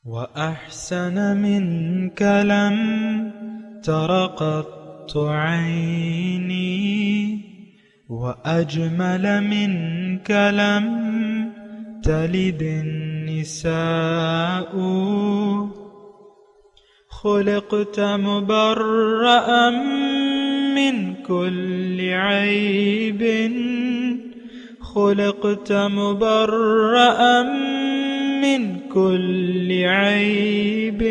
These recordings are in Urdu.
وأحسن منك لم تر قط عيني وأجمل منك لم تلد النساء خلقت مبرأ من كل عيب خلقت مبرأ من كل عيب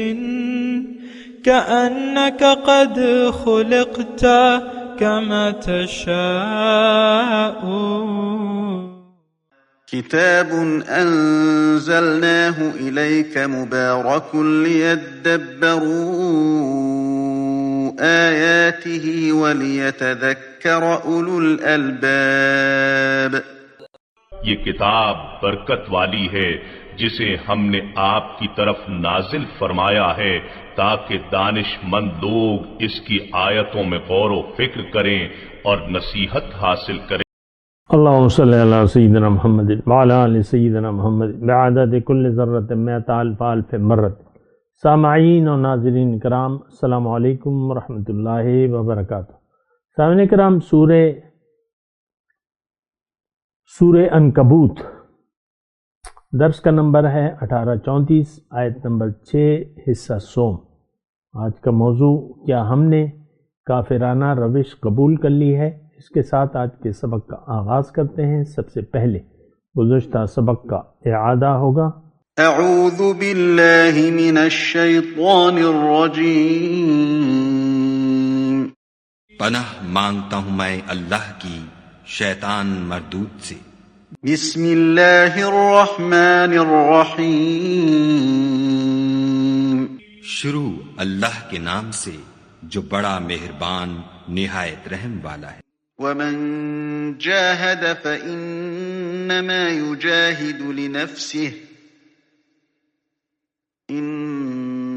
كأنك قد خلقت كما تشاء. كتاب أنزلناه إليك مبارك ليدبروا آياته وليتذكر أولو الألباب. یہ کتاب برکت والی ہے جسے ہم نے آپ کی طرف نازل فرمایا ہے تاکہ دانش مند لوگ اس کی آیتوں میں غور و فکر کریں اور نصیحت حاصل کریں. اللہم صلی علی سیدنا محمد وعلی آل سیدنا محمد بعدد کل ذرۃ مئۃ الف الف مرۃ. سامعین و ناظرین کرام، السلام علیکم ورحمۃ اللہ وبرکاتہ. سامعین کرام، سورہ عنکبوت درس کا نمبر ہے 1834، آیت نمبر 6، حصہ سوم. آج کا موضوع، کیا ہم نے کافرانہ روش قبول کر لی ہے؟ اس کے ساتھ آج کے سبق کا آغاز کرتے ہیں. سب سے پہلے گزشتہ سبق کا اعادہ ہوگا. اعوذ باللہ من الشیطان الرجیم. پناہ مانگتا ہوں میں اللہ کی شیطان مردود سے. بسم اللہ الرحمن الرحیم. شروع اللہ کے نام سے جو بڑا مہربان نہایت رحم والا ہے. ومن جاہد فإنما يجاہد لنفسه ان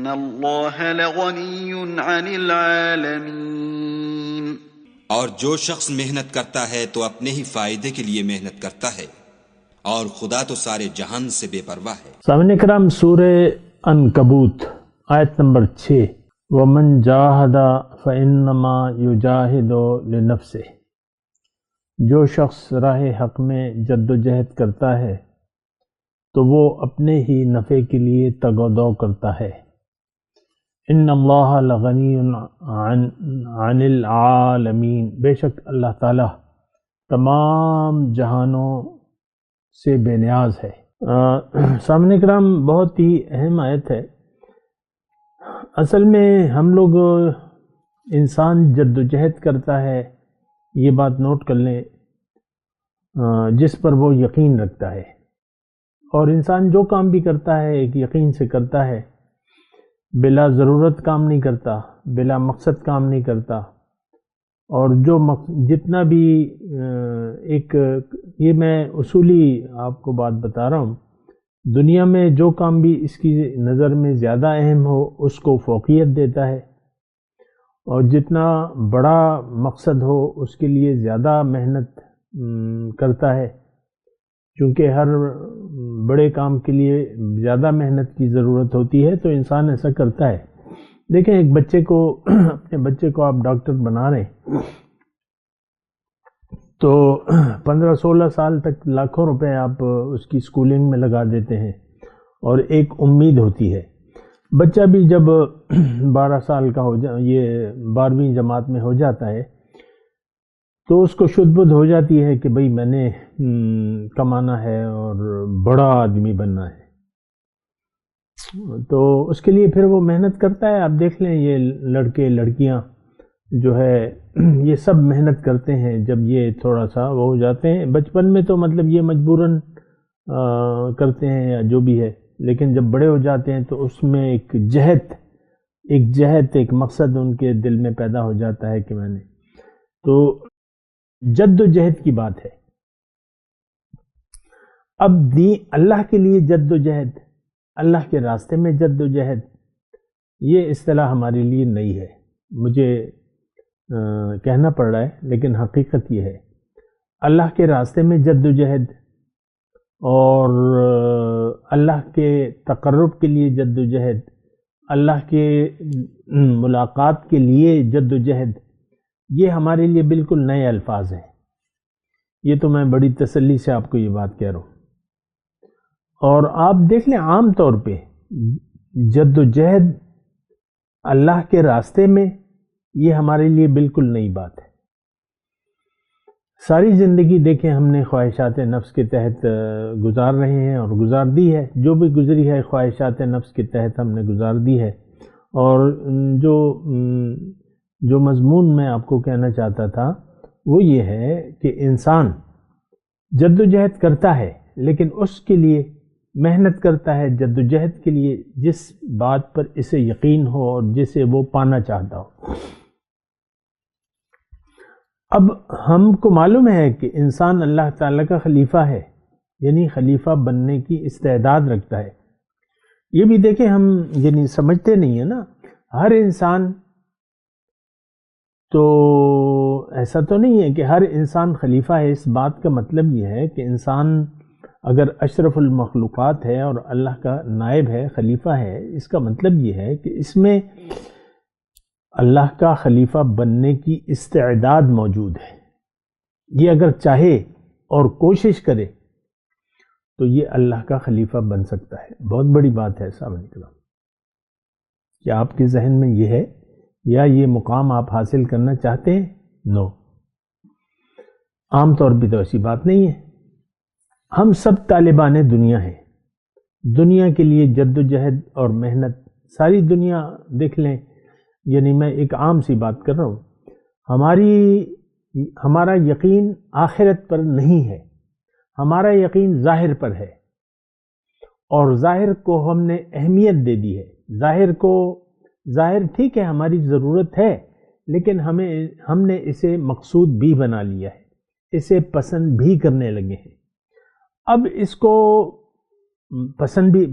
اللہ لغنی عن العالمین. اور جو شخص محنت کرتا ہے تو اپنے ہی فائدے کے لیے محنت کرتا ہے، اور خدا تو سارے جہان سے بے پرواہ ہے. سامعین کرام، سورہ عنکبوت آیت نمبر 6، ومن جاہد فإنما یجاہد لنفسہ. جو شخص راہ حق میں جد و جہد کرتا ہے تو وہ اپنے ہی نفع کے لیے تگ و دو کرتا ہے. ان اللہ لغنی عن العالمین. بے شک اللہ تعالیٰ تمام جہانوں سے بے نیاز ہے. سامعین کرام، بہت ہی اہم آیت ہے. اصل میں ہم لوگ، انسان جد و جہد کرتا ہے، یہ بات نوٹ کر لیں، جس پر وہ یقین رکھتا ہے. اور انسان جو کام بھی کرتا ہے ایک یقین سے کرتا ہے، بلا ضرورت کام نہیں کرتا، بلا مقصد کام نہیں کرتا. اور جو جتنا بھی یہ میں اصولی آپ کو بات بتا رہا ہوں، دنیا میں جو کام بھی اس کی نظر میں زیادہ اہم ہو اس کو فوقیت دیتا ہے، اور جتنا بڑا مقصد ہو اس کے لیے زیادہ محنت کرتا ہے. چونکہ ہر بڑے کام کے لیے زیادہ محنت کی ضرورت ہوتی ہے تو انسان ایسا کرتا ہے. دیکھیں، ایک بچے کو، اپنے بچے کو آپ ڈاکٹر بنا رہے ہیں تو 15-16 سال تک لاکھوں روپے آپ اس کی سکولنگ میں لگا دیتے ہیں، اور ایک امید ہوتی ہے. بچہ بھی جب 12 سال کا یہ 12ویں جماعت میں ہو جاتا ہے تو اس کو شدھ بدھ ہو جاتی ہے کہ بھئی میں نے کمانا ہے اور بڑا آدمی بننا ہے. تو اس کے لیے پھر وہ محنت کرتا ہے. آپ دیکھ لیں، یہ لڑکے لڑکیاں جو ہے یہ سب محنت کرتے ہیں. جب یہ تھوڑا سا وہ ہو جاتے ہیں بچپن میں تو مطلب یہ مجبوراً کرتے ہیں یا جو بھی ہے، لیکن جب بڑے ہو جاتے ہیں تو اس میں ایک جہد ایک مقصد ان کے دل میں پیدا ہو جاتا ہے کہ میں نے. تو جد و جہد کی بات ہے. اب اللہ کے لیے جد و جہد، اللہ کے راستے میں جد و جہد، یہ اصطلاح ہمارے لیے نئی ہے. مجھے کہنا پڑ رہا ہے لیکن حقیقت یہ ہے. اللہ کے راستے میں جد و جہد اور اللہ کے تقرب کے لیے جد و جہد، اللہ کے ملاقات کے لیے جد و جہد، یہ ہمارے لیے بالکل نئے الفاظ ہیں۔ یہ تو میں بڑی تسلی سے آپ کو یہ بات کہہ رہا ہوں۔ اور آپ دیکھ لیں عام طور پہ جد و جہد اللہ کے راستے میں، یہ ہمارے لیے بالکل نئی بات ہے۔ ساری زندگی دیکھیں ہم نے خواہشات نفس کے تحت گزار رہے ہیں اور گزار دی ہے، جو بھی گزری ہے خواہشات نفس کے تحت ہم نے گزار دی ہے۔ اور جو مضمون میں آپ کو کہنا چاہتا تھا وہ یہ ہے کہ انسان جد و جہد کرتا ہے، لیکن اس کے لیے محنت کرتا ہے جد و جہد کے لیے جس بات پر اسے یقین ہو اور جسے وہ پانا چاہتا ہو۔ اب ہم کو معلوم ہے کہ انسان اللہ تعالیٰ کا خلیفہ ہے، یعنی خلیفہ بننے کی استعداد رکھتا ہے۔ یہ بھی دیکھیں ہم یعنی سمجھتے نہیں ہیں نا، ہر انسان تو ایسا تو نہیں ہے کہ ہر انسان خلیفہ ہے۔ اس بات کا مطلب یہ ہے کہ انسان اگر اشرف المخلوقات ہے اور اللہ کا نائب ہے، خلیفہ ہے، اس کا مطلب یہ ہے کہ اس میں اللہ کا خلیفہ بننے کی استعداد موجود ہے۔ یہ اگر چاہے اور کوشش کرے تو یہ اللہ کا خلیفہ بن سکتا ہے۔ بہت بڑی بات ہے صاحب الکرام۔ کیا آپ کے ذہن میں یہ ہے یا یہ مقام آپ حاصل کرنا چاہتے ہیں؟ نو، عام طور پہ تو ایسی بات نہیں ہے۔ ہم سب طالبان دنیا ہیں، دنیا کے لیے جد و جہد اور محنت، ساری دنیا دیکھ لیں، یعنی میں ایک عام سی بات کر رہا ہوں، ہمارا یقین آخرت پر نہیں ہے، ہمارا یقین ظاہر پر ہے، اور ظاہر کو ہم نے اہمیت دے دی ہے۔ ظاہر ٹھیک ہے ہماری ضرورت ہے، لیکن ہم نے اسے مقصود بھی بنا لیا ہے، اسے پسند بھی کرنے لگے ہیں۔ اب اس کو پسند بھی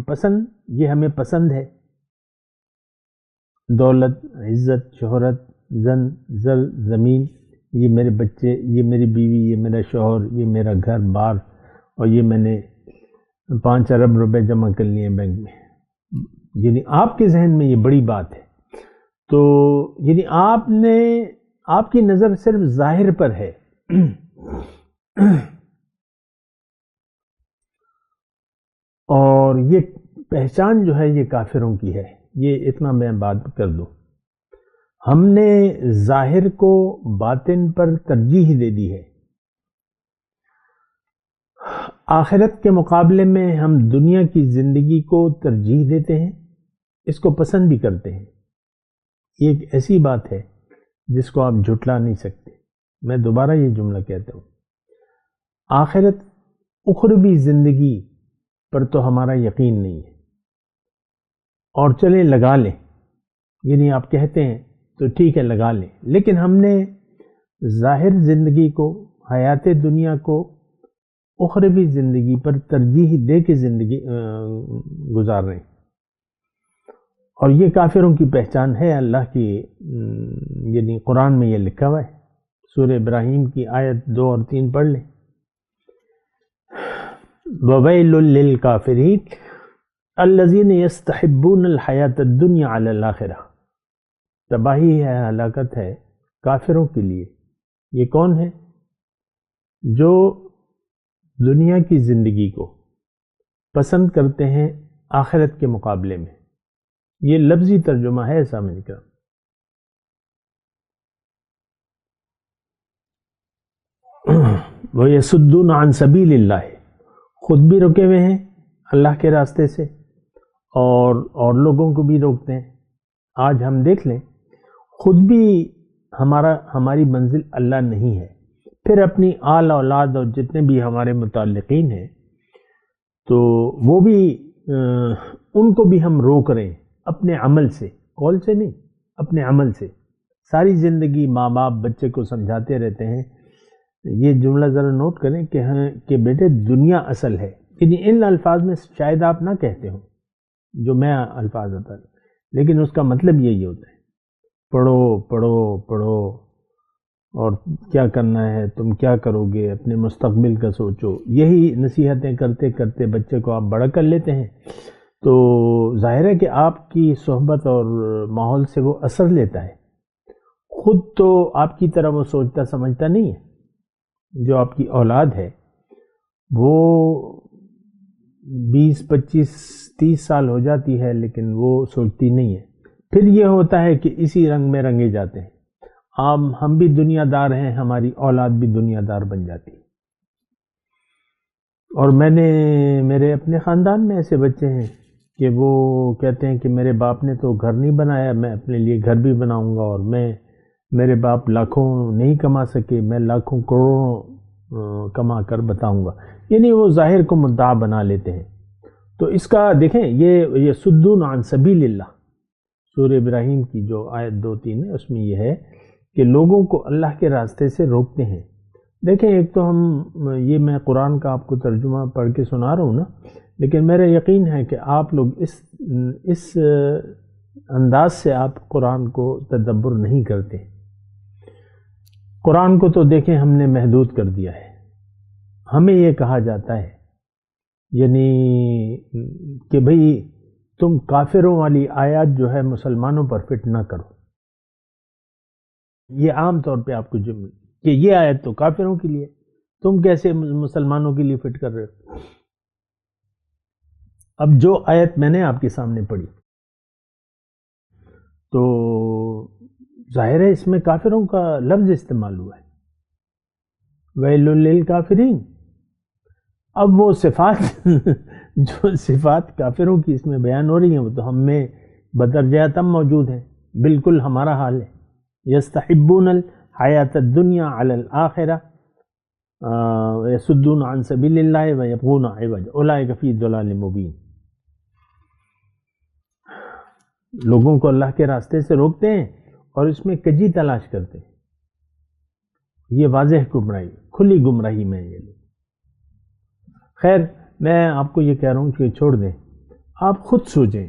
پسند، یہ ہمیں پسند ہے، دولت، عزت، شہرت، زر، زمین، یہ میرے بچے، یہ میری بیوی، یہ میرا شوہر، یہ میرا گھر بار، اور یہ میں نے 5 ارب روپے جمع کر لیے بینک میں۔ یعنی آپ کے ذہن میں یہ بڑی بات ہے، تو یعنی آپ کی نظر صرف ظاہر پر ہے۔ اور یہ پہچان جو ہے یہ کافروں کی ہے، یہ اتنا میں بات کر دوں۔ ہم نے ظاہر کو باطن پر ترجیح دے دی ہے۔ آخرت کے مقابلے میں ہم دنیا کی زندگی کو ترجیح دیتے ہیں، اس کو پسند بھی کرتے ہیں۔ یہ ایک ایسی بات ہے جس کو آپ جھٹلا نہیں سکتے۔ میں دوبارہ یہ جملہ کہتا ہوں، آخرت اخروی زندگی پر تو ہمارا یقین نہیں ہے، اور چلیں لگا لیں، یعنی آپ کہتے ہیں تو ٹھیک ہے لگا لیں، لیکن ہم نے ظاہر زندگی کو، حیات دنیا کو اخروی زندگی پر ترجیح دے کے زندگی گزار رہے ہیں۔ اور یہ کافروں کی پہچان ہے اللہ کی، یعنی قرآن میں یہ لکھا ہوا ہے۔ سورہ ابراہیم کی آیت 2 اور 3 پڑھ لیں۔ وَوَيْلٌ لِّلْكَافِرِينَ الَّذِينَ يَسْتَحِبُّونَ الْحَيَاةَ الدُّنْيَا عَلَى الْآخِرَةِ، تباہی ہے، ہلاکت ہے کافروں کے لیے۔ یہ کون ہے؟ جو دنیا کی زندگی کو پسند کرتے ہیں آخرت کے مقابلے میں۔ یہ لفظی ترجمہ ہے سامنے کا۔ وَيَصُدُّونَ عَن سَبِيلِ اللَّهِ، خود بھی رکے ہوئے ہیں اللہ کے راستے سے، اور لوگوں کو بھی روکتے ہیں۔ آج ہم دیکھ لیں، خود بھی ہماری منزل اللہ نہیں ہے، پھر اپنی آل اولاد اور جتنے بھی ہمارے متعلقین ہیں تو وہ بھی ان کو بھی ہم روک رہے ہیں اپنے عمل سے، قول سے نہیں، اپنے عمل سے۔ ساری زندگی ماں باپ بچے کو سمجھاتے رہتے ہیں، یہ جملہ ذرا نوٹ کریں کہ بیٹے دنیا اصل ہے، یعنی ان الفاظ میں شاید آپ نہ کہتے ہوں جو میں الفاظ بتا رہا ہوں، لیکن اس کا مطلب یہی ہوتا ہے، پڑھو پڑھو پڑھو اور کیا کرنا ہے، تم کیا کرو گے، اپنے مستقبل کا سوچو. یہی نصیحتیں کرتے کرتے بچے کو آپ بڑا کر لیتے ہیں تو ظاہر ہے کہ آپ کی صحبت اور ماحول سے وہ اثر لیتا ہے. خود تو آپ کی طرح وہ سوچتا سمجھتا نہیں ہے. جو آپ کی اولاد ہے وہ 20-25-30 سال ہو جاتی ہے لیکن وہ سوچتی نہیں ہے. پھر یہ ہوتا ہے کہ اسی رنگ میں رنگے جاتے ہیں. ہم بھی دنیا دار ہیں، ہماری اولاد بھی دنیا دار بن جاتی ہے. اور میرے اپنے خاندان میں ایسے بچے ہیں کہ وہ کہتے ہیں کہ میرے باپ نے تو گھر نہیں بنایا، میں اپنے لیے گھر بھی بناؤں گا، اور میرے باپ لاکھوں نہیں کما سکے، میں لاکھوں کروڑوں کما کر بتاؤں گا. یعنی وہ ظاہر کو مدعا بنا لیتے ہیں. تو اس کا دیکھیں یہ صدون عن سبیل اللہ، سورہ ابراہیم کی جو آیت 2-3 ہے اس میں یہ ہے کہ لوگوں کو اللہ کے راستے سے روکتے ہیں. دیکھیں ایک تو یہ میں قرآن کا آپ کو ترجمہ پڑھ کے سنا رہا ہوں نا، لیکن میرا یقین ہے کہ آپ لوگ اس انداز سے آپ قرآن کو تدبر نہیں کرتے. قرآن کو تو دیکھیں ہم نے محدود کر دیا ہے. ہمیں یہ کہا جاتا ہے یعنی کہ بھئی تم کافروں والی آیات جو ہے مسلمانوں پر فٹ نہ کرو. یہ عام طور پہ آپ کو جملہ کہ یہ آیت تو کافروں کے لیے، تم کیسے مسلمانوں کے لیے فٹ کر رہے ہو. اب جو آیت میں نے آپ کے سامنے پڑھی تو ظاہر ہے اس میں کافروں کا لفظ استعمال ہوا ہے، ویل للکافرین. اب وہ صفات جو صفات کافروں کی اس میں بیان ہو رہی ہیں وہ تو ہم میں بدرجہ تم موجود ہیں. بالکل ہمارا حال ہے. یستحبون الحیات الدنیا علی الآخرہ یصدون عن سبیل اللہ ویبغون عوجا اولئک فی ضلال مبین. لوگوں کو اللہ کے راستے سے روکتے ہیں اور اس میں کجی تلاش کرتے ہیں. یہ واضح گمراہی، کھلی گمراہی میں یہ لوگ. خیر میں آپ کو یہ کہہ رہا ہوں کہ چھوڑ دیں، آپ خود سوچیں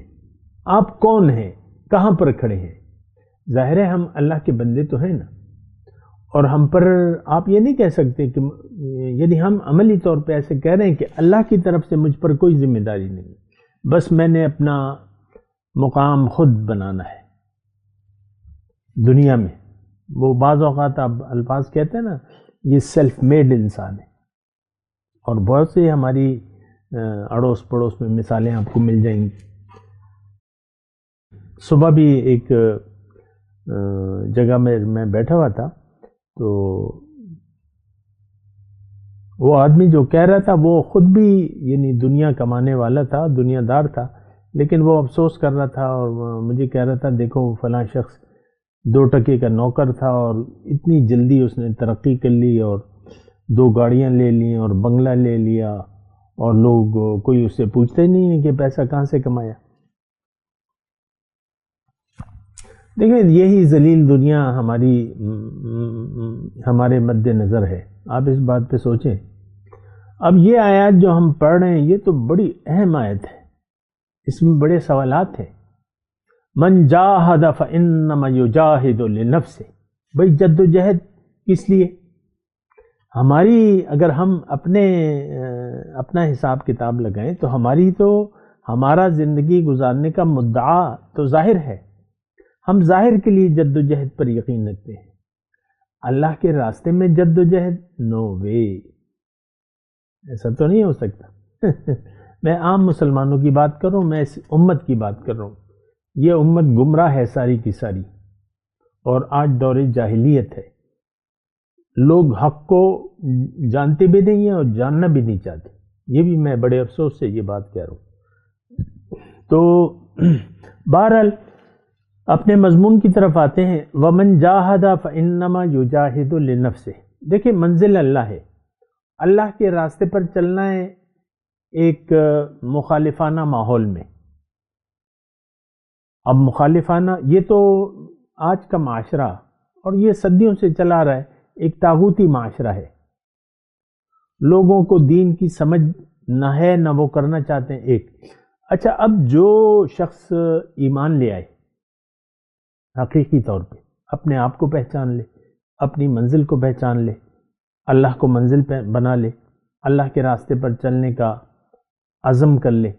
آپ کون ہیں، کہاں پر کھڑے ہیں. ظاہر ہے ہم اللہ کے بندے تو ہیں نا، اور ہم پر آپ یہ نہیں کہہ سکتے کہ یعنی ہم عملی طور پہ ایسے کہہ رہے ہیں کہ اللہ کی طرف سے مجھ پر کوئی ذمہ داری نہیں، بس میں نے اپنا مقام خود بنانا ہے دنیا میں. وہ بعض اوقات آپ الفاظ کہتے ہیں نا یہ سیلف میڈ انسان ہے، اور بہت سے ہماری اڑوس پڑوس میں مثالیں آپ کو مل جائیں گی. صبح بھی ایک جگہ میں بیٹھا ہوا تھا تو وہ آدمی جو کہہ رہا تھا وہ خود بھی یعنی دنیا کمانے والا تھا، دنیا دار تھا، لیکن وہ افسوس کر رہا تھا اور مجھے کہہ رہا تھا دیکھو فلاں شخص 2 ٹکے کا نوکر تھا اور اتنی جلدی اس نے ترقی کر لی اور 2 گاڑیاں لے لیں اور بنگلہ لے لیا، اور لوگ کوئی اس سے پوچھتے ہی نہیں ہے کہ پیسہ کہاں سے کمایا. دیکھیں یہی ذلیل دنیا ہمارے مد نظر ہے. آپ اس بات پہ سوچیں. اب یہ آیات جو ہم پڑھ رہے ہیں یہ تو بڑی اہم آیت ہے، اس میں بڑے سوالات ہیں. من جاہد فانما یجاہد لنفسہ. بھئی جد و جہد کس لیے؟ ہماری اگر ہم اپنا حساب کتاب لگائیں تو ہمارا زندگی گزارنے کا مدعا تو ظاہر ہے. ہم ظاہر کے لیے جد و جہد پر یقین رکھتے ہیں. اللہ کے راستے میں جد و جہد نو وے، ایسا تو نہیں ہو سکتا. میں عام مسلمانوں کی بات کر رہا ہوں، میں اس امت کی بات کر رہا ہوں. یہ امت گمراہ ہے ساری کی ساری، اور آج دور جاہلیت ہے. لوگ حق کو جانتے بھی نہیں ہیں اور جاننا بھی نہیں چاہتے. یہ بھی میں بڑے افسوس سے یہ بات کہہ رہا ہوں. تو بہرحال اپنے مضمون کی طرف آتے ہیں. وَمَنْ جَاهَدَ فَإِنَّمَا يُجَاهِدُ لِنَفْسِهِ. دیکھیں منزل اللہ ہے، اللہ کے راستے پر چلنا ہے ایک مخالفانہ ماحول میں. اب مخالفانہ یہ تو آج کا معاشرہ اور یہ صدیوں سے چلا رہا ہے، ایک طاغوتی معاشرہ ہے. لوگوں کو دین کی سمجھ نہ ہے نہ وہ کرنا چاہتے ہیں. اچھا اب جو شخص ایمان لے آئے حقیقی طور پہ اپنے آپ کو پہچان لے اپنی منزل کو پہچان لے، اللہ کو منزل پہ بنا لے، اللہ کے راستے پر چلنے کا عزم کر لے،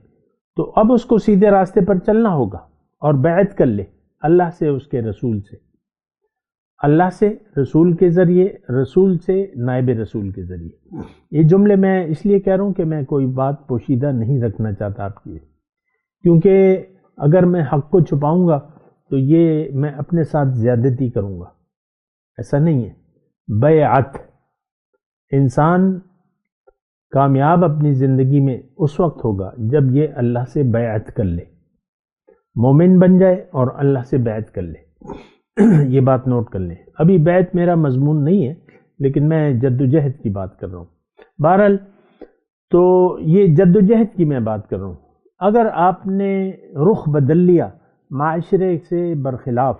تو اب اس کو سیدھے راستے پر چلنا ہوگا اور بیعت کر لے اللہ سے، اس کے رسول سے، اللہ سے رسول کے ذریعے، رسول سے نائب رسول کے ذریعے۔ یہ جملے میں اس لیے کہہ رہا ہوں کہ میں کوئی بات پوشیدہ نہیں رکھنا چاہتا آپ کی، کیونکہ اگر میں حق کو چھپاؤں گا تو یہ میں اپنے ساتھ زیادتی کروں گا، ایسا نہیں ہے۔ بیعت، انسان کامیاب اپنی زندگی میں اس وقت ہوگا جب یہ اللہ سے بیعت کر لے، مومن بن جائے اور اللہ سے بیعت کر لے۔ یہ بات نوٹ کر لیں۔ ابھی بیعت میرا مضمون نہیں ہے، لیکن میں جد و جہد کی بات کر رہا ہوں۔ بہرحال تو یہ جد و جہد کی میں بات کر رہا ہوں۔ اگر آپ نے رخ بدل لیا معاشرے سے برخلاف،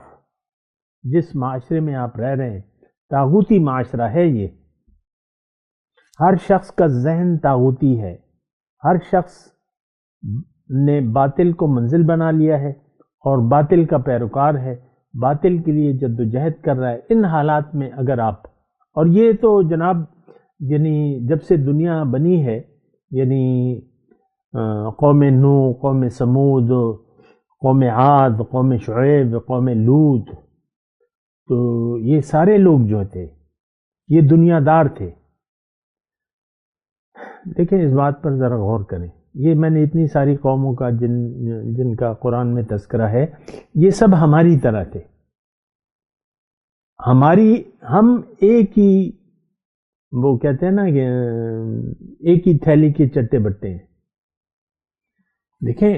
جس معاشرے میں آپ رہ رہے ہیں، طاغوتی معاشرہ ہے یہ، ہر شخص کا ذہن طاغوتی ہے، ہر شخص نے باطل کو منزل بنا لیا ہے اور باطل کا پیروکار ہے، باطل کے لیے جد و جہد کر رہا ہے۔ ان حالات میں اگر آپ، اور یہ تو جناب یعنی جب سے دنیا بنی ہے، یعنی قوم نوح، قوم سمود، قوم عاد، قوم شعیب، قوم لوط، تو یہ سارے لوگ جو تھے یہ دنیا دار تھے۔ دیکھیں اس بات پر ذرا غور کریں، یہ میں نے اتنی ساری قوموں کا جن کا قرآن میں تذکرہ ہے، یہ سب ہماری طرح تھے، ہم ایک ہی، وہ کہتے ہیں نا کہ ایک ہی تھیلی کے چٹے بٹے ہیں۔ دیکھیں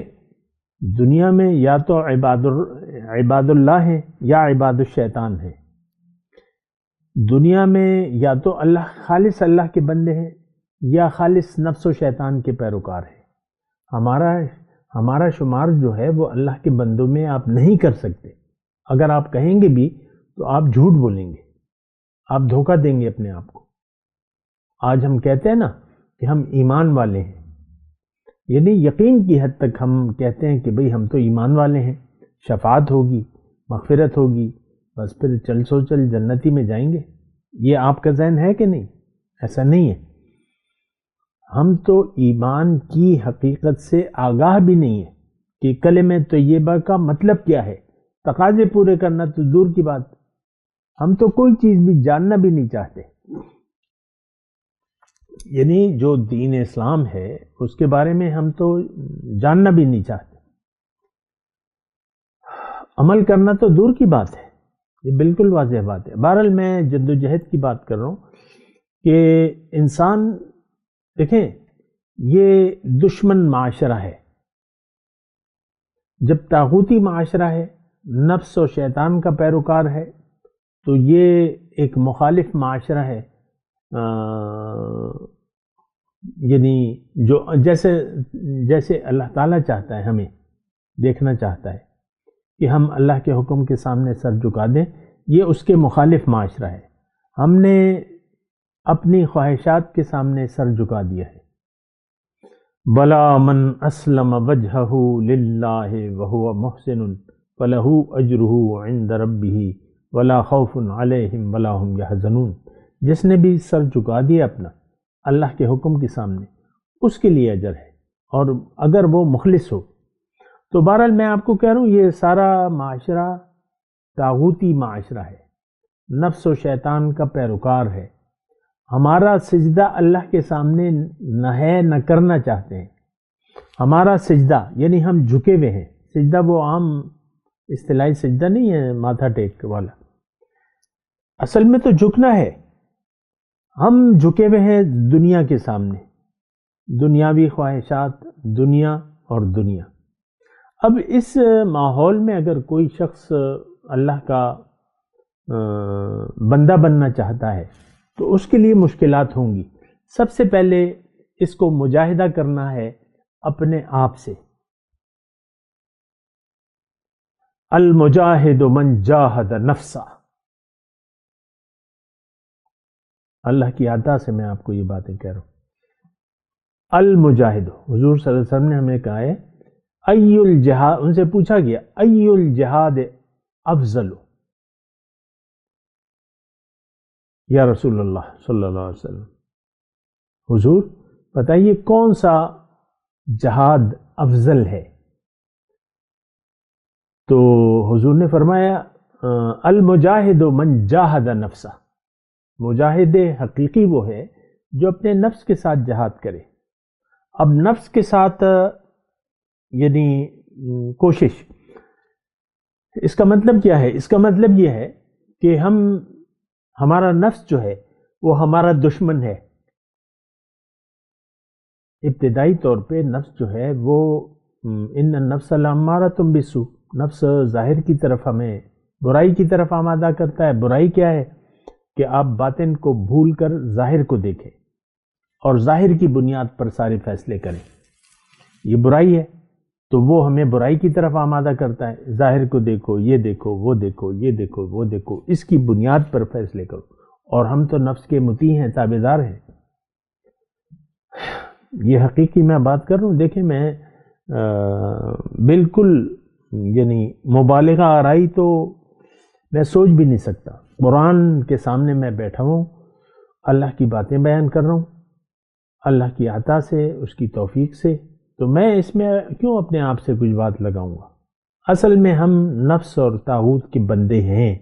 دنیا میں یا تو عباد اللہ ہیں یا عباد الشیطان ہیں، دنیا میں یا تو خالص اللہ کے بندے ہیں یا خالص نفس و شیطان کے پیروکار ہیں۔ ہمارا شمار جو ہے وہ اللہ کے بندوں میں آپ نہیں کر سکتے۔ اگر آپ کہیں گے بھی تو آپ جھوٹ بولیں گے، آپ دھوکہ دیں گے اپنے آپ کو۔ آج ہم کہتے ہیں نا کہ ہم ایمان والے ہیں، یعنی یقین کی حد تک ہم کہتے ہیں کہ بھئی ہم تو ایمان والے ہیں، شفاعت ہوگی، مغفرت ہوگی، بس پھر چل سو چل جنتی میں جائیں گے۔ یہ آپ کا ذہن ہے کہ نہیں؟ ایسا نہیں ہے۔ ہم تو ایمان کی حقیقت سے آگاہ بھی نہیں ہے کہ کلمہ طیبہ کا مطلب کیا ہے، تقاضے پورے کرنا تو دور کی بات، ہم تو کوئی چیز بھی جاننا بھی نہیں چاہتے۔ یعنی جو دین اسلام ہے اس کے بارے میں ہم تو جاننا بھی نہیں چاہتے، عمل کرنا تو دور کی بات ہے، یہ بالکل واضح بات ہے۔ بہرحال میں جد و جہد کی بات کر رہا ہوں کہ انسان، دیکھیں یہ دشمن معاشرہ ہے، جب طاغوتی معاشرہ ہے، نفس و شیطان کا پیروکار ہے، تو یہ ایک مخالف معاشرہ ہے، یعنی جو جیسے اللہ تعالیٰ چاہتا ہے، ہمیں دیکھنا چاہتا ہے کہ ہم اللہ کے حکم کے سامنے سر جھکا دیں، یہ اس کے مخالف معاشرہ ہے۔ ہم نے اپنی خواہشات کے سامنے سر جھکا دیا ہے۔ بلا من اسلم وجہہ للہ وہو محسن فلہ اجرہ عند ربہ ولا خوف علیہم ولا ہم یحزنون۔ جس نے بھی سر جھکا دیا اپنا اللہ کے حکم کے سامنے، اس کے لیے اجر ہے، اور اگر وہ مخلص ہو تو۔ بہرحال میں آپ کو کہہ رہا ہوں یہ سارا معاشرہ طاغوتی معاشرہ ہے، نفس و شیطان کا پیروکار ہے۔ ہمارا سجدہ اللہ کے سامنے نہ کرنا چاہتے ہیں۔ ہمارا سجدہ یعنی ہم جھکے ہوئے ہیں، سجدہ وہ عام اصطلاحی سجدہ نہیں ہے ماتھا ٹیک والا، اصل میں تو جھکنا ہے۔ ہم جھکے ہوئے ہیں دنیا کے سامنے، دنیاوی خواہشات، دنیا اور دنیا۔ اب اس ماحول میں اگر کوئی شخص اللہ کا بندہ بننا چاہتا ہے تو اس کے لیے مشکلات ہوں گی۔ سب سے پہلے اس کو مجاہدہ کرنا ہے اپنے آپ سے۔ المجاہد من جاہد نفسہ، اللہ کی عطا سے میں آپ کو یہ باتیں کہہ رہا ہوں۔ المجاہد، حضور صلی اللہ علیہ وسلم نے ہمیں کہا ہے ای الجہاد، ان سے پوچھا گیا ای الجہاد افضل، یا رسول اللہ صلی اللہ علیہ وسلم، حضور بتائیے کون سا جہاد افضل ہے؟ تو حضور نے فرمایا المجاہد من جاہد نفسہ، مجاہد حقیقی وہ ہے جو اپنے نفس کے ساتھ جہاد کرے۔ اب نفس کے ساتھ یعنی کوشش، اس کا مطلب کیا ہے؟ اس کا مطلب یہ ہے کہ ہمارا نفس جو ہے وہ ہمارا دشمن ہے۔ ابتدائی طور پہ نفس جو ہے وہ ان النفس لامارۃ بالسوء، نفس ظاہر کی طرف ہمیں برائی کی طرف آمادہ کرتا ہے۔ برائی کیا ہے؟ کہ آپ باطن کو بھول کر ظاہر کو دیکھیں اور ظاہر کی بنیاد پر سارے فیصلے کریں، یہ برائی ہے۔ تو وہ ہمیں برائی کی طرف آمادہ کرتا ہے، ظاہر کو دیکھو، یہ دیکھو، وہ دیکھو، یہ دیکھو، وہ دیکھو، اس کی بنیاد پر فیصلے کرو، اور ہم تو نفس کے مطیع ہیں، تابعدار ہیں۔ یہ حقیقی میں بات کر رہا ہوں۔ دیکھیں میں بالکل یعنی مبالغہ آرائی تو میں سوچ بھی نہیں سکتا۔ قرآن کے سامنے میں بیٹھا ہوں، اللہ کی باتیں بیان کر رہا ہوں، اللہ کی عطا سے، اس کی توفیق سے، تو میں اس میں کیوں اپنے آپ سے کچھ بات لگاؤں گا؟ اصل میں ہم نفس اور طاغوت کے بندے ہیں۔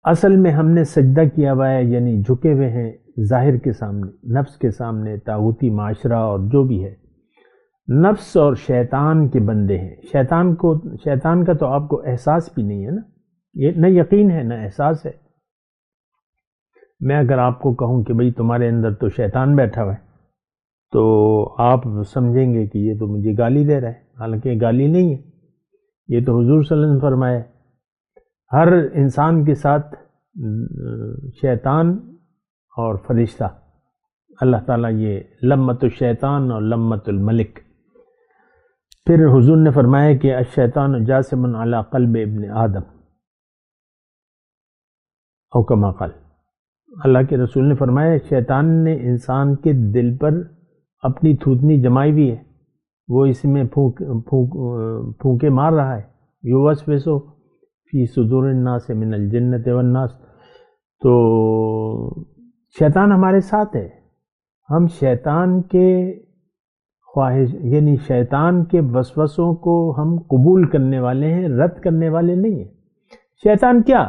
اصل میں ہم نے سجدہ کیا ہوا ہے، یعنی جھکے ہوئے ہیں ظاہر کے سامنے، نفس کے سامنے، طاغوتی معاشرہ اور جو بھی ہے، نفس اور شیطان کے بندے ہیں۔ شیطان کا تو آپ کو احساس بھی نہیں ہے نا، یہ نہ یقین ہے نہ احساس ہے۔ میں اگر آپ کو کہوں کہ بھئی تمہارے اندر تو شیطان بیٹھا ہوا ہے، تو آپ سمجھیں گے کہ یہ تو مجھے گالی دے رہا ہے، حالانکہ یہ گالی نہیں ہے، یہ تو حضور صلی اللہ علیہ وسلم فرمایا ہے۔ ہر انسان کے ساتھ شیطان اور فرشتہ، اللہ تعالیٰ یہ لمت الشیطان اور لمت الملک۔ پھر حضور نے فرمایا کہ الشیطان جاسم علی قلب ابن آدم، او کما قال، اللہ کے رسول نے فرمایا شیطان نے انسان کے دل پر اپنی تھوتنی جمائی ہوئی ہے، وہ اس میں پھونکے مار رہا ہے، یوسوسو فی صدور الناس من الجنۃ والناس۔ تو شیطان ہمارے ساتھ ہے، ہم شیطان کے خواہش یعنی شیطان کے وسوسوں کو ہم قبول کرنے والے ہیں، رد کرنے والے نہیں ہیں۔ شیطان کیا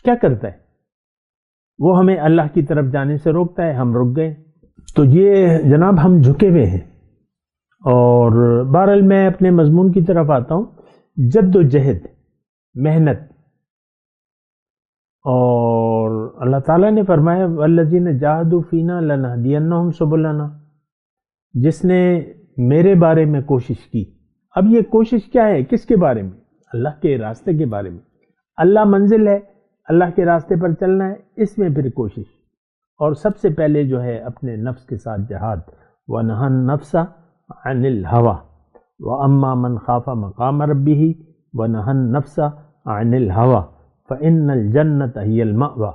کرتا ہے؟ وہ ہمیں اللہ کی طرف جانے سے روکتا ہے، ہم رک گئے۔ تو یہ جناب ہم جھکے ہوئے ہیں۔ اور بہرحال میں اپنے مضمون کی طرف آتا ہوں۔ جد و جہد، محنت، اور اللہ تعالیٰ نے فرمایا والذین جاہدوا فینا لنہدینہم سبلنا، جس نے میرے بارے میں کوشش کی۔ اب یہ کوشش کیا ہے؟ کس کے بارے میں؟ اللہ کے راستے کے بارے میں۔ اللہ منزل ہے، اللہ کے راستے پر چلنا ہے، اس میں پھر کوشش، اور سب سے پہلے جو ہے اپنے نفس کے ساتھ جہاد۔ وَنَهَى النَّفْسَ عَنِ الْهَوَى وَأَمَّا مَنْ خَافَ مَقَامَ رَبِّهِ وَنَهَى النَّفْسَ عَنِ الْهَوَى فَإِنَّ الْجَنَّةَ هِيَ الْمَأْوَى،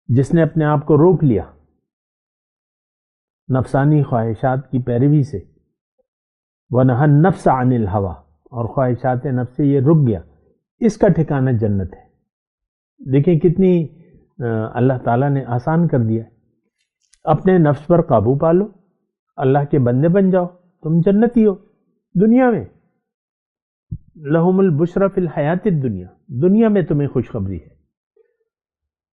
جس نے اپنے آپ کو روک لیا نفسانی خواہشات کی پیروی سے، وَنَهَى النَّفْسَ عَنِ الْهَوَى، اور خواہشات نفس سے یہ رک گیا، اس کا ٹھکانہ جنت ہے۔ دیکھیں کتنی اللہ تعالیٰ نے آسان کر دیا ہے۔ اپنے نفس پر قابو پا لو، اللہ کے بندے بن جاؤ، تم جنتی ہو دنیا میں۔ لہم البشری فی الحیات الدنیا، دنیا میں تمہیں خوشخبری ہے۔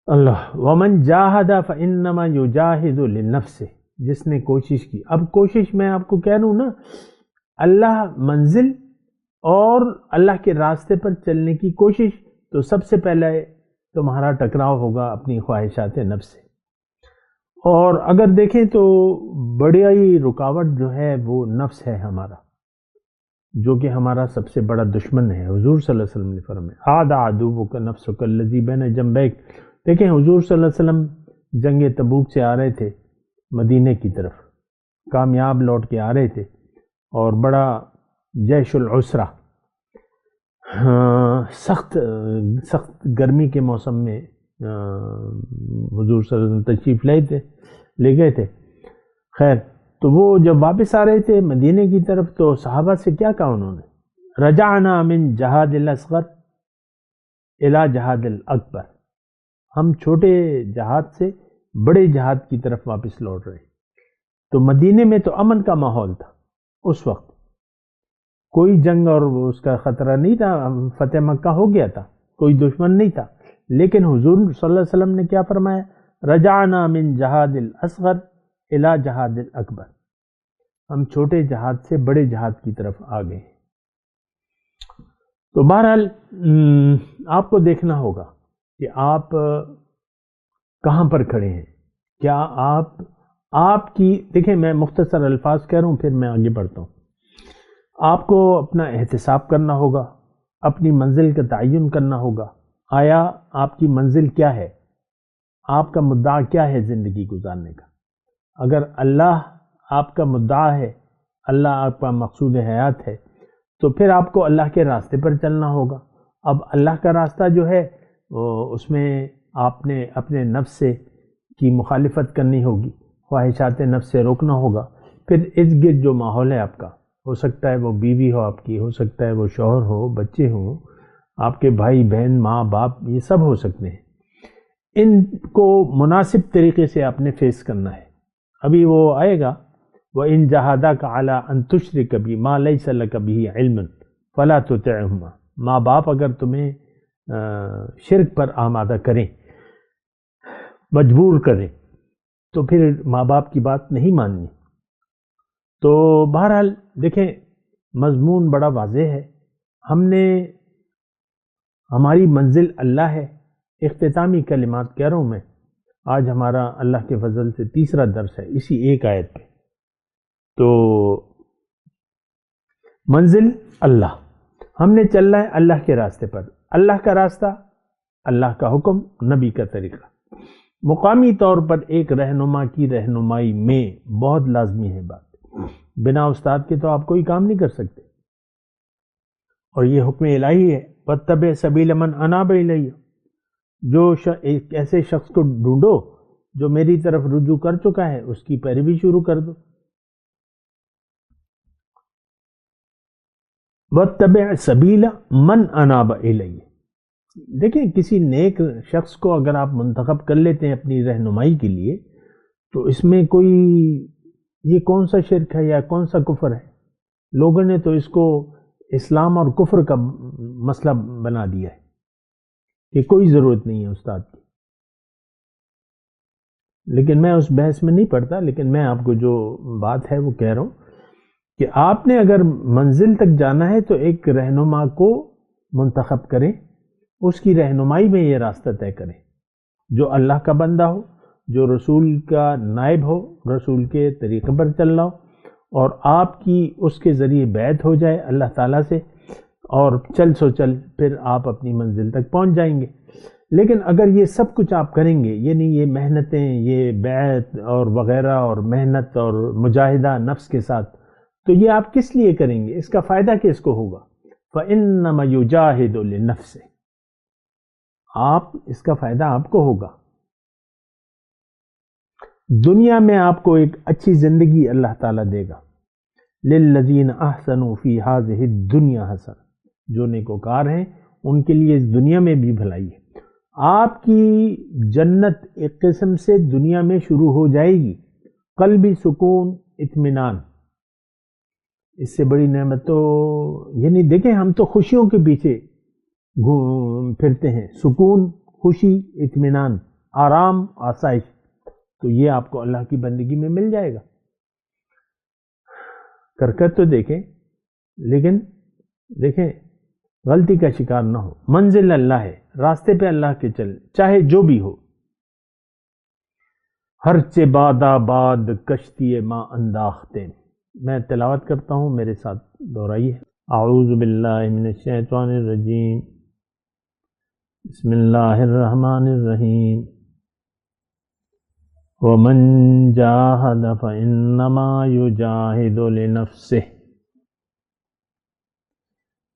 اللہ ومن جاہد فانما یجاہد لنفسہ، جس نے کوشش کی۔ اب کوشش میں آپ کو کہہ رہا ہوں نا، اللہ منزل اور اللہ کے راستے پر چلنے کی کوشش، تو سب سے پہلے تمہارا ٹکراؤ ہوگا اپنی خواہشات نفس سے۔ اور اگر دیکھیں تو بڑی رکاوٹ جو ہے وہ نفس ہے ہمارا، جو کہ ہمارا سب سے بڑا دشمن ہے۔ حضور صلی اللہ علیہ وسلم نے فرمایا عاد عدوک نفسک الذی بین جنبیک۔ دیکھیں حضور صلی اللہ علیہ وسلم جنگ تبوک سے آ رہے تھے مدینے کی طرف، کامیاب لوٹ کے آ رہے تھے، اور بڑا جیش العسرہ، سخت گرمی کے موسم میں حضور صلی اللہ علیہ وسلم تشریف لے گئے تھے۔ خیر، تو وہ جب واپس آ رہے تھے مدینے کی طرف، تو صحابہ سے کیا کہا انہوں نے؟ رجعنا من جہاد الاصغر الی جہاد الاکبر، ہم چھوٹے جہاد سے بڑے جہاد کی طرف واپس لوٹ رہے ہیں۔ تو مدینے میں تو امن کا ماحول تھا، اس وقت کوئی جنگ اور اس کا خطرہ نہیں تھا، فتح مکہ ہو گیا تھا، کوئی دشمن نہیں تھا۔ لیکن حضور صلی اللہ علیہ وسلم نے کیا فرمایا؟ رجعنا من جہاد الاصغر الی جہاد الاکبر، ہم چھوٹے جہاد سے بڑے جہاد کی طرف آ گئے۔ تو بہرحال آپ کو دیکھنا ہوگا کہ آپ کہاں پر کھڑے ہیں۔ کیا آپ کی دیکھیں، میں مختصر الفاظ کہہ رہا ہوں، پھر میں آگے بڑھتا ہوں۔ آپ کو اپنا احتساب کرنا ہوگا، اپنی منزل کا تعین کرنا ہوگا۔ آیا آپ کی منزل کیا ہے؟ آپ کا مدعا کیا ہے زندگی گزارنے کا؟ اگر اللہ آپ کا مدعا ہے، اللہ آپ کا مقصود حیات ہے، تو پھر آپ کو اللہ کے راستے پر چلنا ہوگا۔ اب اللہ کا راستہ جو ہے اس میں آپ نے اپنے نفس کی مخالفت کرنی ہوگی، خواہشات نفس سے روکنا ہوگا۔ پھر ارد گرد جو ماحول ہے آپ کا، ہو سکتا ہے وہ بیوی ہو آپ کی، ہو سکتا ہے وہ شوہر ہو، بچے ہوں، آپ کے بھائی بہن، ماں باپ، یہ سب ہو سکتے ہیں۔ ان کو مناسب طریقے سے آپ نے فیس کرنا ہے۔ ابھی وہ آئے گا، وَإِن جَاهَدَاكَ عَلَىٰ أَن تُشْرِكَ بِي مَا لَيْسَ لَكَ بِهِ عِلْمٌ فَلَا تُطِعْهُمَا۔ ماں باپ اگر تمہیں شرک پر آمادہ کریں، مجبور کریں، تو پھر ماں باپ کی بات نہیں ماننی۔ تو بہرحال دیکھیں، مضمون بڑا واضح ہے۔ ہماری منزل اللہ ہے۔ اختتامی کلمات کہہ رہا ہوں میں، آج ہمارا اللہ کے فضل سے تیسرا درس ہے اسی ایک آیت پہ۔ تو منزل اللہ، ہم نے چلنا ہے اللہ کے راستے پر۔ اللہ کا راستہ، اللہ کا حکم، نبی کا طریقہ۔ مقامی طور پر ایک رہنما کی رہنمائی میں بہت لازمی ہے بات، بنا استاد کے تو آپ کوئی کام نہیں کر سکتے، اور یہ حکم الہی ہے، وَاتَّبِعْ سَبِيلَ مَنْ أَنَابَ إِلَيَّ۔ ایک ایسے شخص کو ڈھونڈو جو میری طرف رجوع کر چکا ہے، اس کی پیروی شروع کر دو۔ وَاتَّبِعْ سَبِيلَ مَنْ أَنَابَ إِلَيَّ۔ دیکھیں، کسی نیک شخص کو اگر آپ منتخب کر لیتے ہیں اپنی رہنمائی کے لیے، تو اس میں کوئی یہ کون سا شرک ہے یا کون سا کفر ہے؟ لوگوں نے تو اس کو اسلام اور کفر کا مسئلہ بنا دیا ہے کہ کوئی ضرورت نہیں ہے استاد کی۔ لیکن میں اس بحث میں نہیں پڑتا، لیکن میں آپ کو جو بات ہے وہ کہہ رہا ہوں کہ آپ نے اگر منزل تک جانا ہے تو ایک رہنما کو منتخب کریں، اس کی رہنمائی میں یہ راستہ طے کریں، جو اللہ کا بندہ ہو، جو رسول کا نائب ہو، رسول کے طریقے پر چل رہا ہو، اور آپ کی اس کے ذریعے بیعت ہو جائے اللہ تعالیٰ سے، اور چل سو چل پھر آپ اپنی منزل تک پہنچ جائیں گے۔ لیکن اگر یہ سب کچھ آپ کریں گے، یعنی یہ محنتیں، یہ بیعت اور وغیرہ، اور محنت اور مجاہدہ نفس کے ساتھ، تو یہ آپ کس لیے کریں گے؟ اس کا فائدہ کس کو ہوگا؟ فَإِنَّمَا يُجَاهِدُ لِنَفْسِهِ، آپ اس کا فائدہ آپ کو ہوگا۔ دنیا میں آپ کو ایک اچھی زندگی اللہ تعالیٰ دے گا۔ لِلَّذِينَ أَحْسَنُوا فِي هَذِهِ الدُّنْيَا حَسَنَةٌ، جو نیکوکار ہیں ان کے لیے اس دنیا میں بھی بھلائی ہے۔ آپ کی جنت ایک قسم سے دنیا میں شروع ہو جائے گی، قلبی سکون، اطمینان۔ اس سے بڑی نعمت تو یعنی دیکھیں، ہم تو خوشیوں کے پیچھے پھرتے ہیں، سکون، خوشی، اطمینان، آرام، آسائش، تو یہ آپ کو اللہ کی بندگی میں مل جائے گا۔ کرکت تو دیکھیں، لیکن دیکھیں غلطی کا شکار نہ ہو۔ منزل اللہ ہے، راستے پہ اللہ کے چل، چاہے جو بھی ہو۔ ہر چے باد آباد کشتی ماں انداختے۔ میں تلاوت کرتا ہوں، میرے ساتھ دہرائیے۔ اعوذ باللہ من الشیطان الرجیم، بسم اللہ الرحمن الرحیم۔ وَمَن جَاهَدَ فَإِنَّمَا يُجَاهِدُ لِنَفْسِهِ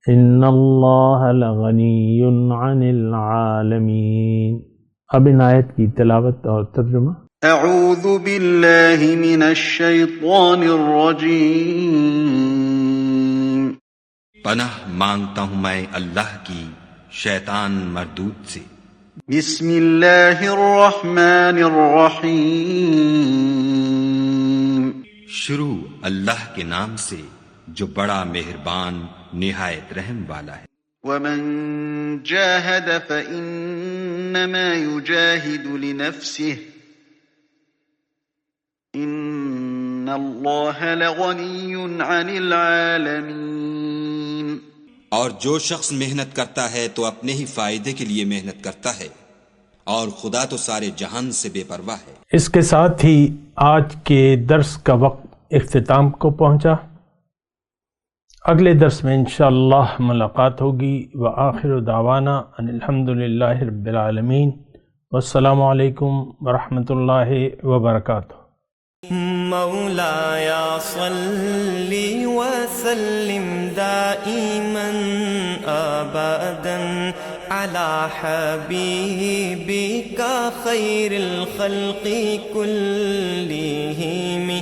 إِنَّ اللَّهَ لَغَنِيٌّ عَنِ الْعَالَمِينَ۔ اب ان آیت کی تلاوت اور ترجمہ۔ اعوذ باللہ من الشیطان الرجیم۔ پناہ مانگتا ہوں میں اللہ کی شیطان مردود سے۔ بسم اللہ الرحمن الرحیم شروع اللہ کے نام سے جو بڑا مہربان نہایت رحم والا ہے۔ ومن جاہد فإنما يجاہد لنفسه ان اللہ لغنی عن العالمین۔ اور جو شخص محنت کرتا ہے تو اپنے ہی فائدے کے لیے محنت کرتا ہے، اور خدا تو سارے جہان سے بے پرواہ ہے۔ اس کے ساتھ ہی آج کے درس کا وقت اختتام کو پہنچا۔ اگلے درس میں انشاءاللہ ملاقات ہوگی۔ وآخر دعوانا ان الحمدللہ رب العالمین، والسلام علیکم ورحمۃ اللہ وبرکاتہ۔ مولاي صل وسلم دائما ابدا على حبيبك خير الخلق كلهم